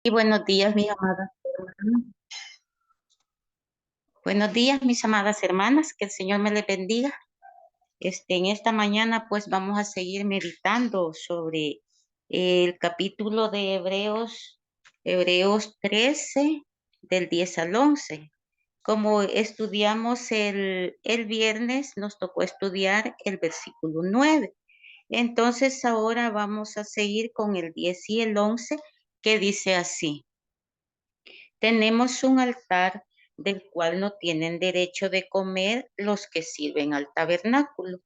Y buenos días, mis amadas hermanas. Buenos días, mis amadas hermanas. Que el Señor me les bendiga. En esta mañana, pues, vamos a seguir meditando sobre el capítulo de Hebreos 13, del 10 al 11. Como estudiamos el viernes, nos tocó estudiar el versículo 9. Entonces, ahora vamos a seguir con el 10 y el 11, que dice así. Tenemos un altar del cual no tienen derecho de comer los que sirven al tabernáculo,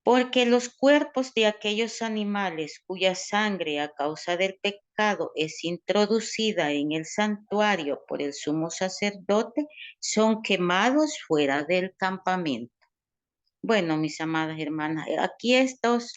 porque los cuerpos de aquellos animales cuya sangre a causa del pecado es introducida en el santuario por el sumo sacerdote son quemados fuera del campamento. Bueno, mis amadas hermanas, aquí estos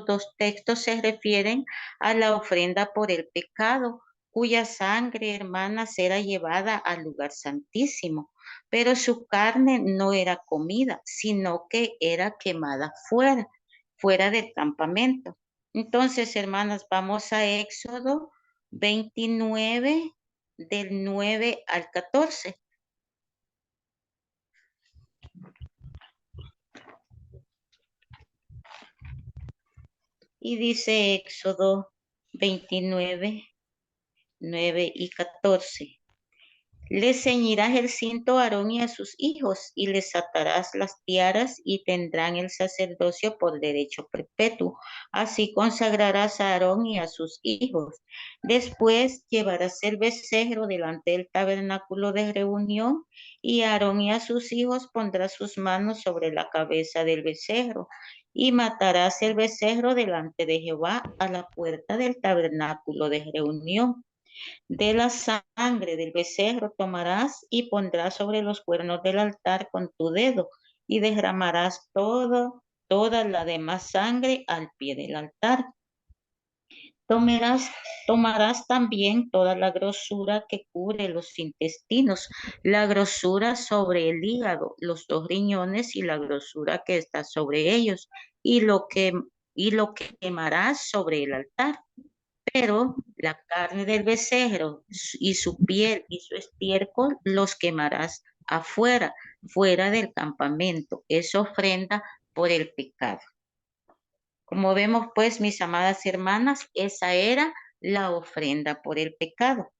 dos textos se refieren a la ofrenda por el pecado, cuya sangre, hermanas, era llevada al lugar santísimo, pero su carne no era comida, sino que era quemada fuera del campamento. Entonces, hermanas, vamos a Éxodo 29, del 9 al 14. Y dice Éxodo 29, 9 y 14. Le ceñirás el cinto a Aarón y a sus hijos, y les atarás las tiaras, y tendrán el sacerdocio por derecho perpetuo. Así consagrarás a Aarón y a sus hijos. Después llevarás el becerro delante del tabernáculo de reunión, y Aarón y a sus hijos pondrás sus manos sobre la cabeza del becerro, y matarás el becerro delante de Jehová a la puerta del tabernáculo de reunión. De la sangre del becerro tomarás y pondrás sobre los cuernos del altar con tu dedo, y derramarás toda la demás sangre al pie del altar. Tomarás, tomarás también toda la grosura que cubre los intestinos, la grosura sobre el hígado, los dos riñones y la grosura que está sobre ellos, y lo que quemarás sobre el altar. Pero la carne del becerro y su piel y su estiércol los quemarás afuera, fuera del campamento. Es ofrenda por el pecado. Como vemos, pues, mis amadas hermanas, esa era la ofrenda por el pecado.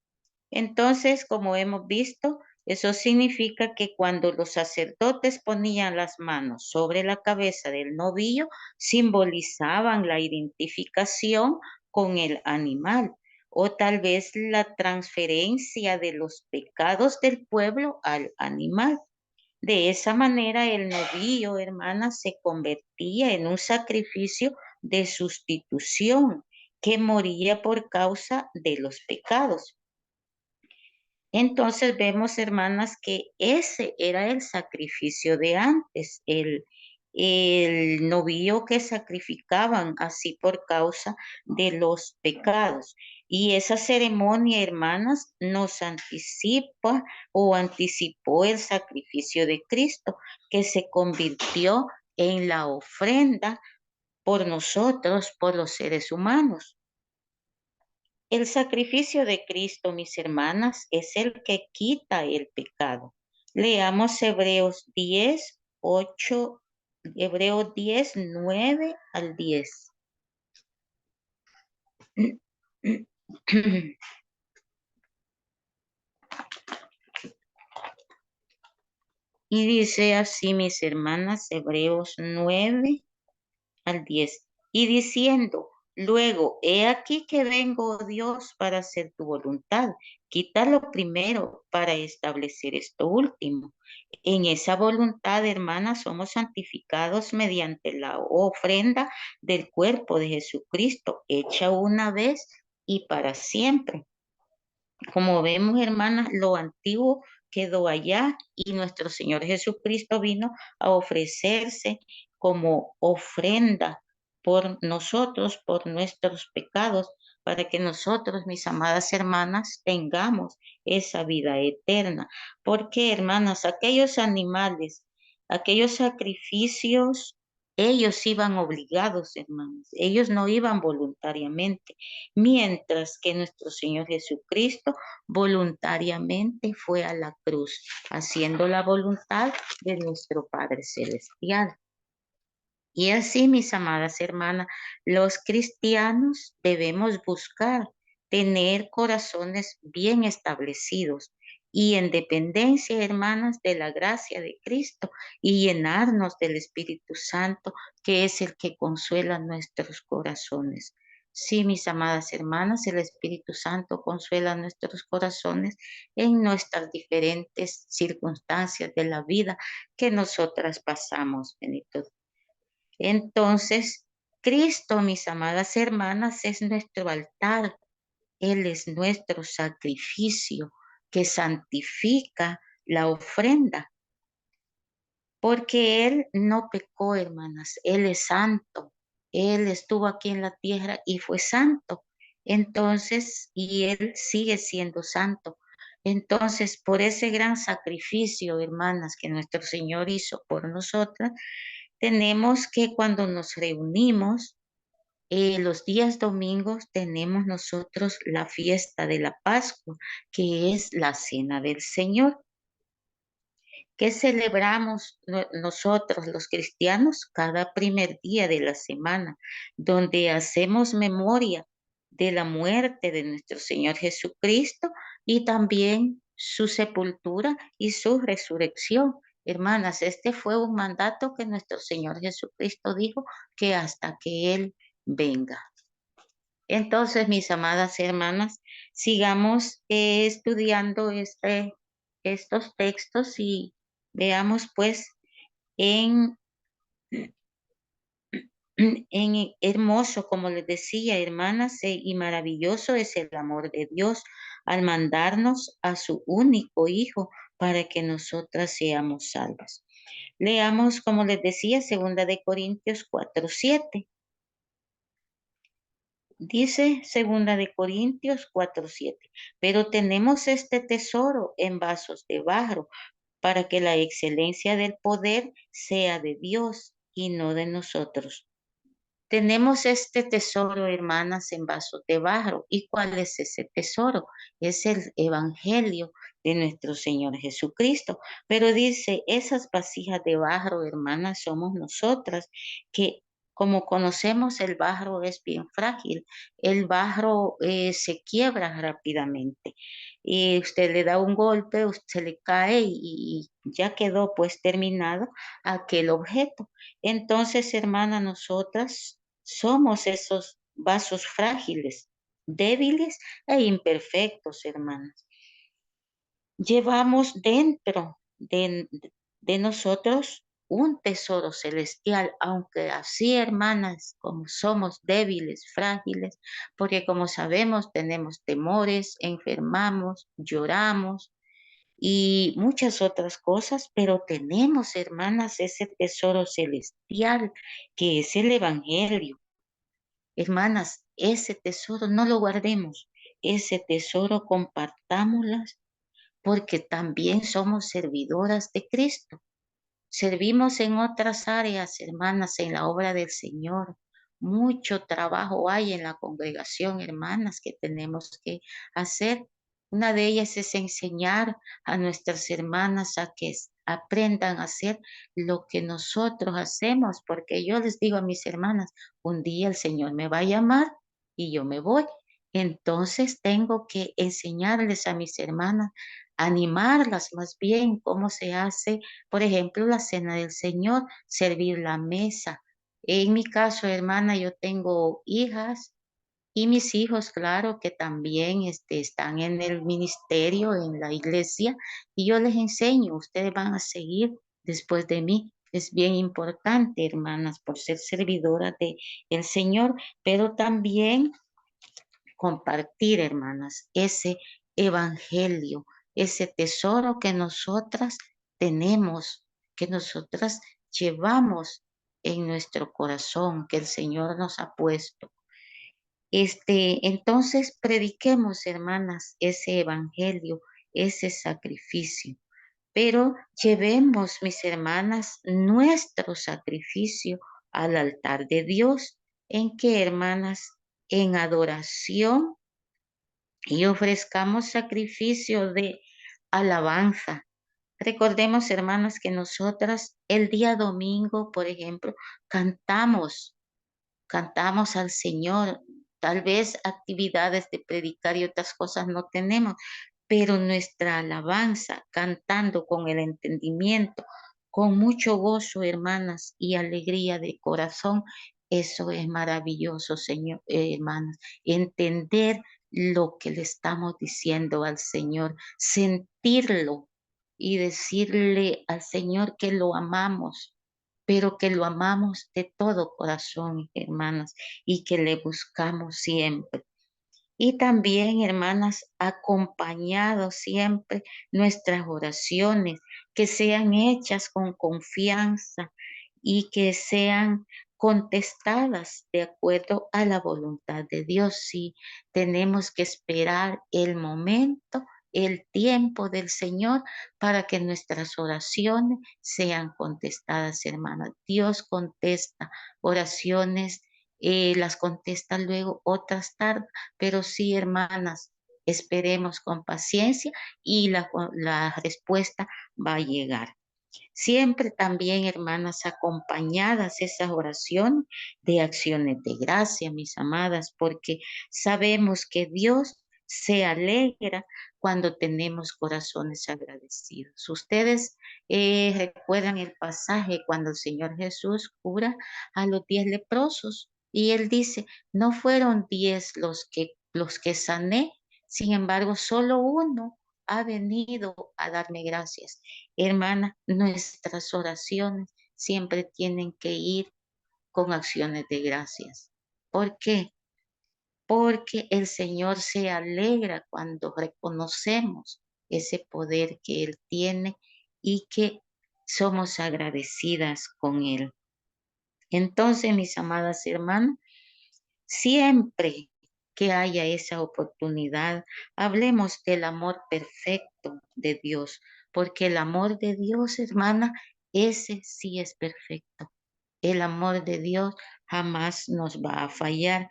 Entonces, como hemos visto, eso significa que cuando los sacerdotes ponían las manos sobre la cabeza del novillo, simbolizaban la identificación con el animal o tal vez la transferencia de los pecados del pueblo al animal. De esa manera, el novillo, hermana, se convertía en un sacrificio de sustitución que moría por causa de los pecados. Entonces vemos, hermanas, que ese era el sacrificio de antes, el novillo que sacrificaban así por causa de los pecados. Y esa ceremonia, hermanas, nos anticipa o anticipó el sacrificio de Cristo, que se convirtió en la ofrenda por nosotros, por los seres humanos. El sacrificio de Cristo, mis hermanas, es el que quita el pecado. Leamos Hebreos 10, 9 al 10. Y dice así, mis hermanas, Hebreos 9 al 10. Y diciendo, luego, he aquí que vengo, oh Dios, para hacer tu voluntad. Quita lo primero para establecer esto último. En esa voluntad, hermanas, somos santificados mediante la ofrenda del cuerpo de Jesucristo, hecha una vez y para siempre. Como vemos, hermanas, lo antiguo quedó allá y nuestro Señor Jesucristo vino a ofrecerse como ofrenda por nosotros, por nuestros pecados, para que nosotros, mis amadas hermanas, tengamos esa vida eterna. Porque, hermanas, aquellos animales, aquellos sacrificios Ellos iban obligados, hermanos. Ellos no iban voluntariamente, mientras que nuestro Señor Jesucristo voluntariamente fue a la cruz, haciendo la voluntad de nuestro Padre Celestial. Y así, mis amadas hermanas, los cristianos debemos buscar tener corazones bien establecidos y en dependencia, hermanas, de la gracia de Cristo y llenarnos del Espíritu Santo, que es el que consuela nuestros corazones. Sí, mis amadas hermanas, el Espíritu Santo consuela nuestros corazones en nuestras diferentes circunstancias de la vida que nosotras pasamos, bendito. Entonces, Cristo, mis amadas hermanas, es nuestro altar. Él es nuestro sacrificio que santifica la ofrenda, porque Él no pecó, hermanas. Él es santo. Él estuvo aquí en la tierra y fue santo. Entonces, y Él sigue siendo santo. Entonces, por ese gran sacrificio, hermanas, que nuestro Señor hizo por nosotras, tenemos que cuando nos reunimos, los días domingos tenemos nosotros la fiesta de la Pascua, que es la cena del Señor, que celebramos nosotros los cristianos cada primer día de la semana, donde hacemos memoria de la muerte de nuestro Señor Jesucristo y también su sepultura y su resurrección. Hermanas, este fue un mandato que nuestro Señor Jesucristo dijo que hasta que Él venga. Entonces, mis amadas hermanas, sigamos estudiando estos textos y veamos pues en, en hermoso, como les decía, hermanas, y maravilloso es el amor de Dios al mandarnos a su único Hijo para que nosotras seamos salvas. Leamos, como les decía, 2 Corintios 4:7. Dice 2 Corintios 4:7, pero tenemos este tesoro en vasos de barro para que la excelencia del poder sea de Dios y no de nosotros. Tenemos este tesoro, hermanas, en vasos de barro. ¿Y cuál es ese tesoro? Es el Evangelio de nuestro Señor Jesucristo. Pero dice, esas vasijas de barro, hermanas, somos nosotras, que como conocemos, el barro es bien frágil. El barro se quiebra rápidamente. Y usted le da un golpe, usted le cae y ya quedó pues terminado aquel objeto. Entonces, hermana, nosotras somos esos vasos frágiles, débiles e imperfectos, hermanas. Llevamos dentro de nosotros un tesoro celestial, aunque así, hermanas, como somos débiles, frágiles, porque como sabemos, tenemos temores, enfermamos, lloramos y muchas otras cosas, pero tenemos, hermanas, ese tesoro celestial que es el Evangelio. Hermanas, ese tesoro no lo guardemos, ese tesoro compartámoslas porque también somos servidoras de Cristo. Servimos en otras áreas, hermanas, en la obra del Señor. Mucho trabajo hay en la congregación, hermanas, que tenemos que hacer. Una de ellas es enseñar a nuestras hermanas a que aprendan a hacer lo que nosotros hacemos, porque yo les digo a mis hermanas, un día el Señor me va a llamar y yo me voy. Entonces tengo que enseñarles a mis hermanas, animarlas más bien cómo se hace, por ejemplo, la cena del Señor, servir la mesa. En mi caso, hermana, yo tengo hijas y mis hijos, claro, que también están en el ministerio, en la iglesia, y yo les enseño, ustedes van a seguir después de mí. Es bien importante, hermanas, por ser servidoras de el Señor, pero también compartir, hermanas, ese evangelio, ese tesoro que nosotras tenemos, que nosotras llevamos en nuestro corazón, que el Señor nos ha puesto. Entonces prediquemos, hermanas, ese evangelio, ese sacrificio, pero llevemos, mis hermanas, nuestro sacrificio al altar de Dios, en que, hermanas, en adoración y ofrezcamos sacrificio de alabanza. Recordemos, hermanas, que nosotras el día domingo, por ejemplo, cantamos al Señor. Tal vez actividades de predicar y otras cosas no tenemos, pero nuestra alabanza, cantando con el entendimiento, con mucho gozo, hermanas, y alegría de corazón, eso es maravilloso, Señor, hermanas. Entender lo que le estamos diciendo al Señor, sentirlo y decirle al Señor que lo amamos, pero que lo amamos de todo corazón, hermanas, y que le buscamos siempre. Y también, hermanas, acompañado siempre nuestras oraciones, que sean hechas con confianza y que sean contestadas de acuerdo a la voluntad de Dios. Sí, tenemos que esperar el momento, el tiempo del Señor para que nuestras oraciones sean contestadas, hermanas. Dios contesta oraciones, las contesta luego, otras tarde, pero sí, hermanas, esperemos con paciencia y la respuesta va a llegar. Siempre también, hermanas, acompañadas esas oraciones de acciones de gracia, mis amadas, porque sabemos que Dios se alegra cuando tenemos corazones agradecidos. Ustedes recuerdan el pasaje cuando el Señor Jesús cura a los 10 leprosos y Él dice, no fueron 10 los que sané, sin embargo, solo uno ha venido a darme gracias. Hermana, nuestras oraciones siempre tienen que ir con acciones de gracias. ¿Por qué? Porque el Señor se alegra cuando reconocemos ese poder que Él tiene y que somos agradecidas con Él. Entonces, mis amadas hermanas, siempre que haya esa oportunidad, hablemos del amor perfecto de Dios, porque el amor de Dios, hermana, ese sí es perfecto. El amor de Dios jamás nos va a fallar.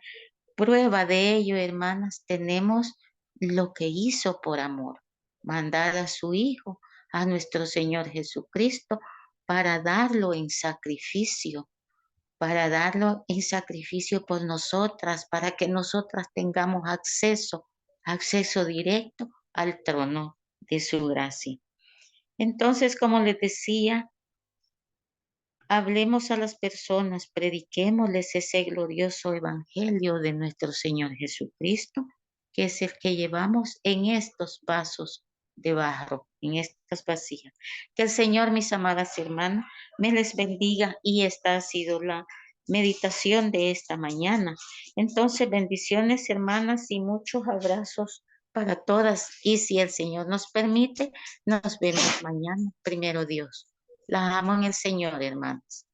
Prueba de ello, hermanas, tenemos lo que hizo por amor, mandar a su Hijo, a nuestro Señor Jesucristo, para darlo en sacrificio, por nosotras, para que nosotras tengamos acceso directo al trono de su gracia. Entonces, como les decía, hablemos a las personas, prediquémosles ese glorioso evangelio de nuestro Señor Jesucristo, que es el que llevamos en estos vasos de barro, en estas vasijas. Que el Señor, mis amadas hermanas, me les bendiga, y esta ha sido la meditación de esta mañana. Entonces, bendiciones, hermanas, y muchos abrazos para todas. Y si el Señor nos permite, nos vemos mañana, primero Dios. Las amo en el Señor, hermanas.